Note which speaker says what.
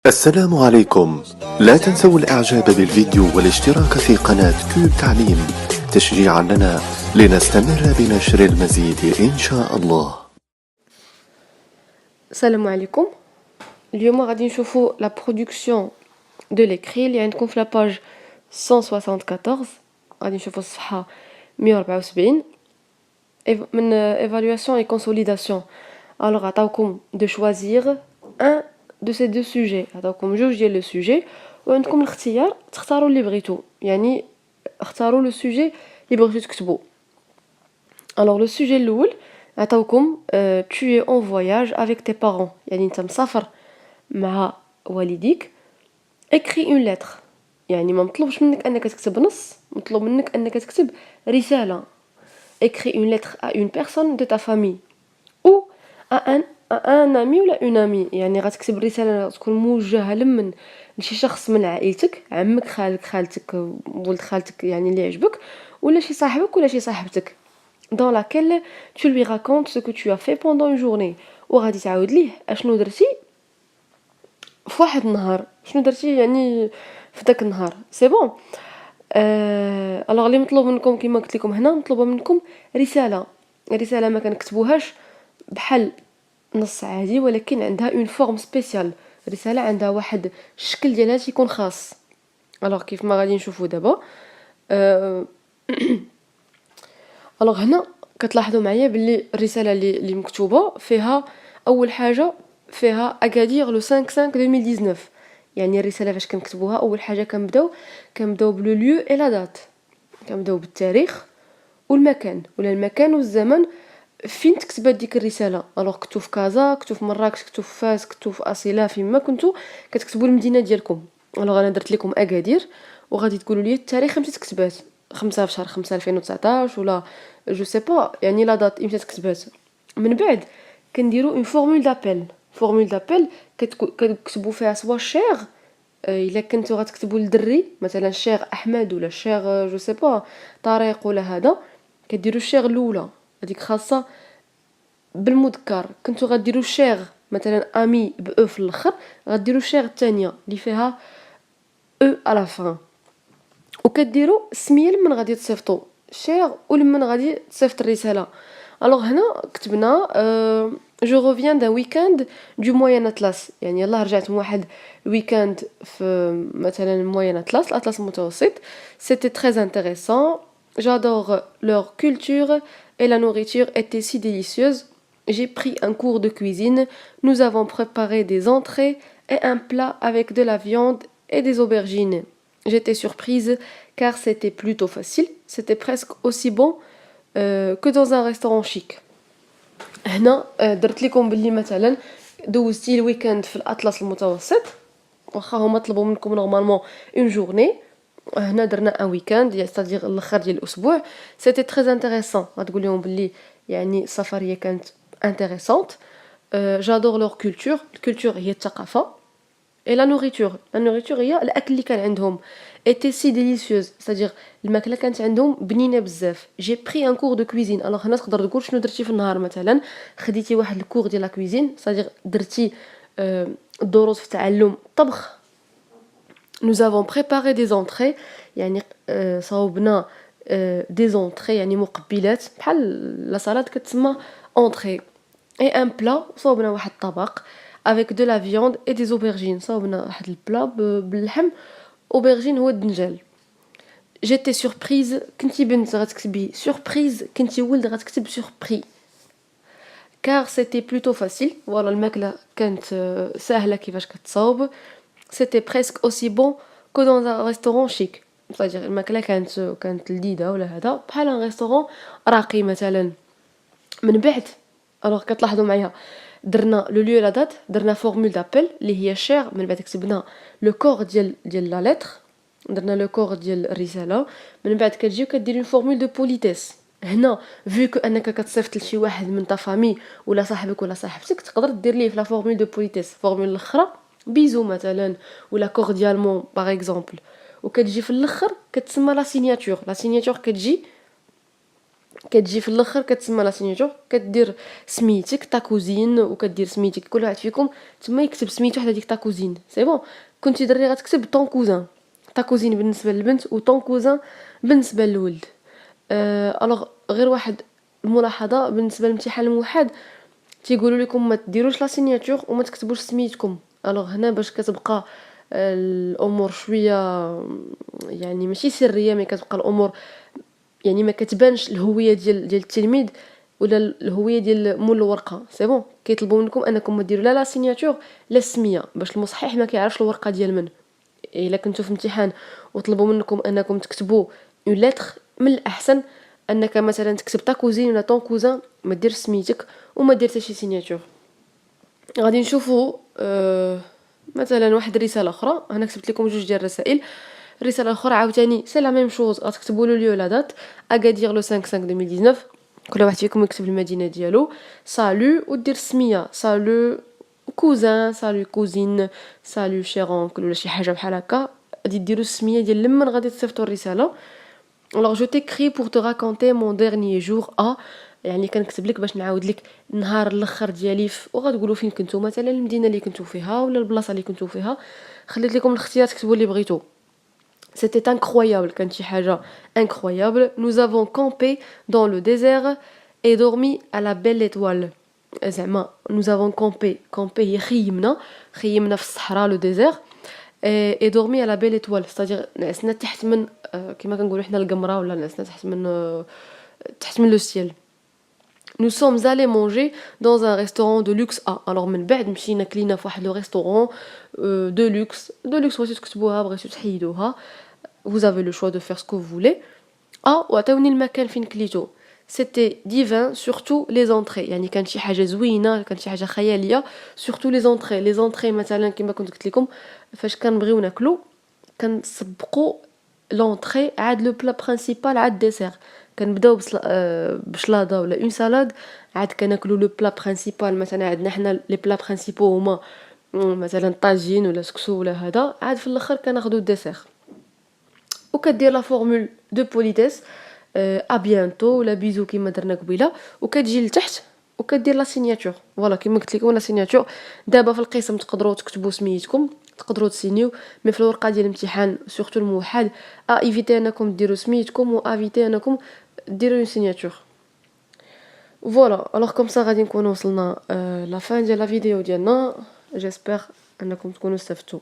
Speaker 1: السلام عليكم. لا تنسوا الإعجاب بالفيديو والاشتراك في قناة كيو تعليم تشجيعا لنا لنستمر بنشر المزيد إن شاء الله.
Speaker 2: السلام عليكم. اليوم غادي نشوفوا لا برودكسيون دو ليكري اللي عندكم في لاباج 174. غادي نشوفوا الصفحه 174 من évaluation et consolidation. alors عطاوكم de choisir un de ces deux sujets. عطاوكم جوج ديال لو سوجي وعندكم الاختيار تختاروا اللي بغيتو، يعني اختاروا لو سوجي اللي بغيتو تكتبوا. alors le sujet الاول عطاوكم tu es en voyage avec tes parents، يعني انت مسافر مع والديك. écris une lettre، يعني ما مطلوبش منك انك تكتب نص، مطلوب منك انك تكتب رساله. écris une lettre à une personne de ta famille ou à un ami ولا une amie، يعني غتكتب رساله تكون موجهه لمن لشي شخص من عائلتك، عمك، خالك، خالتك، ولد خالتك، يعني اللي يعجبك، ولا شي صاحبك ولا شي صاحبتك. dans laquelle tu lui racontes ce que tu as fait pendant une journée، وغادي تعاود ليه اشنو درتي في واحد النهار، شنو درتي يعني في داك النهار. سي بون. الوغ اللي مطلوب منكم كما قلت لكم هنا، مطلوبه منكم رساله ما كنكتبوهاش بحال نص عادي، ولكن عندها اون فورم سبيسيال. رساله عندها واحد الشكل ديالها تيكون خاص. الوغ كيف ما غادي نشوفوا دابا. الوغ هنا كتلاحظوا معايا باللي الرساله اللي مكتوبه فيها اول حاجه فيها اكادير لو 5/5/2019. يعني الرساله فاش كنكتبوها اول حاجه كنبداو بلو ليو اي لا دات، كنبداو بالتاريخ والمكان ولا المكان والزمن فين تكتبات ديك الرساله. الوغ كنتو في كازا، كنتو في مراكش، كنتو في فاس، كنتو في اصيله، فيما كنتو كتكتبوا المدينه ديالكم. الوغ انا درت لكم اكادير وغادي تقولوا لي التاريخ امتى تكتبات، 5 في شهر 5 2019 ولا جو سي با، يعني لا دات امتى تكتبات. من بعد كنديروا اون فورمول دابيل كتكتبوا فيها سوا شير، الا كنتو غتكتبوا للدري مثلا الشيخ احمد ولا الشيخ جو سي با طارق ولا هذا، كديروا الشيخ الاولى هذيك خاصه بالمذكر. كنتو غديروا الشيخ مثلا امي باو في الاخر، غديروا الشيخ الثانيه اللي فيها او على فان، وكديروا السميه لمن غادي تصيفطوا الشير ولمن غادي تصيفط الرساله. الوغ هنا كتبنا جو ريفيان دان ويكاند دو موين اطلس، يعني يلاه رجعت من واحد الويكاند في مثلا موين اطلس، الاطلس المتوسط. سيتي تري انتريسون، j'adore leur culture et la nourriture était si délicieuse. J'ai pris un cours de cuisine, nous avons préparé des entrées et un plat avec de la viande et des aubergines. J'étais surprise car c'était plutôt facile, c'était presque aussi bon que dans un restaurant chic. هنا درت لكم باللي مثلا دوزتي الويكاند في الاطلس المتوسط، واخا هما طلبوا منكم نورمالمون اون جورني، هنا درنا ان ويكاند يعني صديق الاخر ديال الاسبوع. سيتي تري انتريسون، غتقول لهم باللي يعني السفريه كانت انتريسونت. جادور لور كولتور، الكولتور هي الثقافه. اي لا نوريتور هي الاكل اللي كان عندهم. ايتي سي ديليسيوز، صديق الماكله كانت عندهم بنينه بزاف. جي بري ان كور دو كويزين، الوغ هنا تقدر تقول شنو درتي في النهار. مثلا خديتي واحد الكور ديال لا كويزين، صديق درتي دروس في تعلم الطبخ. nous avons préparé des entrées، يعني صاوبنا دي زونطري يعني مقبلات بحال لا سالاد كتسمى انطري. اي ان بلا صاوبنا واحد الطبق avec de la viande et des aubergines، صاوبنا واحد البلا باللحم، aubergine هو الدنجال. j'étais surprise، كنتي بنت غتكتبي surprise، كنتي ولد غتكتب surpris. car c'était plutôt facile، voilà الماكله كانت سهله كيفاش كتصاوب. c'était presque aussi bon que dans un restaurant chic، c'est-à-dire الماكله كانت لذيذه ولا هذا بحال ان ريستورون راقي مثلا. من بعد الوغ كتلاحظوا معايا درنا لو ليو لا دات، درنا فورمول دابيل اللي هي شير، من بعد كتبنا لو كور ديال لا لتر، درنا لو كور ديال الرساله. من بعد كتجي كدير اون فورمول دو بوليتيس. هنا فيكو انك كتصيفط لشي واحد من تا فامي ولا صاحبك ولا صاحبتك، تقدر دير ليه في لا فورمول دو بوليتيس فورمول الاخرى بيزو مثلا ولا كورديالمون باغ اكزومبل. وكتجي في الاخر كتسمى لا سيناتور. لا سيناتور كتجي كتجي في الاخر كتسمى لا سيناتور، كدير سميتك تا كوزين وكدير سميتك، كل واحد فيكم تما يكتب سميتو حدا ديك تا كوزين. سي بون. كنتي دري غتكتب طون كوزان، تا كوزين بالنسبه للبنت وطون كوزان بالنسبه للولد. الوغ غير واحد الملاحظه بالنسبه للامتحان الموحد، تيقولوا لكم ما تديروش لا سيناتور وما تكتبوش سميتكم. الوغ هنا باش كتبقى الامور شويه يعني ماشي سريه، مي كتبقى الامور يعني ما كتبانش الهويه ديال التلميذ ولا الهويه ديال مول الورقه. سي بون. كيطلبوا منكم انكم ما ديروا لا سيناتور لا السميه، باش المصحح ما كيعرفش الورقه ديال من. الا كنتو في امتحان وطلبوا منكم انكم تكتبوا اون لتر، من الاحسن انك مثلا تكتب تا كوزين ولا طون كوزان، ما دير سميتك وما دير حتى شي سيناتور. غادي نشوفوا مثلا واحد الرساله اخرى. انا كتبت لكم جوج ديال الرسائل. الرساله الاخرى عاوتاني سي لا ميم شوز، غتكتبوا له اليو لا دات اغادير لو 5 5 2019. كل واحد فيكم يكتب المدينه ديالو، سالو ودير السميه، سالو كوزان، سالو كوزين، سالو شير اونكل ولا شي حاجه بحال هكا. غادي ديروا السميه ديال لمن غادي تصيفطوا الرساله. Alors je t'écris pour te raconter mon dernier jour à، يعني كنكتب لك باش نعاود لك النهار الاخر ديالي وغتقولوا فين كنتو، مثلا المدينه اللي كنتو فيها ولا البلاصه اللي كنتو فيها. خليت لكم الاختيار تكتبوا اللي بغيتو. C'était incroyable, كانت شي حاجه incroyable. Nous avons campé dans le désert et dormi à la belle étoile. زعما nous avons campé هي خيمنا في الصحراء لو ديزير، et dormi à la belle étoile c'est-à-dire نعسنا تحت من كما كنقولوا حنا القمره، ولا نعسنا تحت من لو سيل. Nous sommes allés manger dans un restaurant de luxe. alors من بعد مشينا كلينا في واحد لو ريستورون de luxe. بغيتو تكتبوها بغيتو تحيدوها، vous avez le choix de faire ce que vous voulez. وعطاوني المكان فين كليتو. c'était divin surtout les entrées، يعني كان شي حاجه زوينه، كان شي حاجه خياليه. surtout les entrées مثلا كما كنت قلت لكم فاش كنبغيو ناكلو كنسبقوا لونطري عاد لو بلا برينسيپال عاد ديسير. كنبداو بشلاضه ولا اون سالاد، عاد كناكلو لو بلا برينسيپال. مثلا عندنا حنا لي بلا برينسيپو هما مثلا طاجين ولا سكسو ولا هذا، عاد في الاخر كناخذوا الديسير. وكدير لا فورمول دو بوليتيس ا بيانتو ولا بيزو كيما درنا قبيله، وكتجي لتحت وكدير لا سيناتور. فوالا كيما قلت لكم لا سيناتور. دابا في القسم تقدروا تكتبوا سميتكم، تقدروا تسينيو، مي في الورقه ديال الامتحان سورتو الموحد ايفيتي انكم ديروا سميتكم وافيتي انكم ديروا اون سيناتور. فوالا الوغ كوم سا غادي نكونوا وصلنا لا فان ديال لا فيديو ديالنا. جيسبر انكم تكونوا استفدتوا.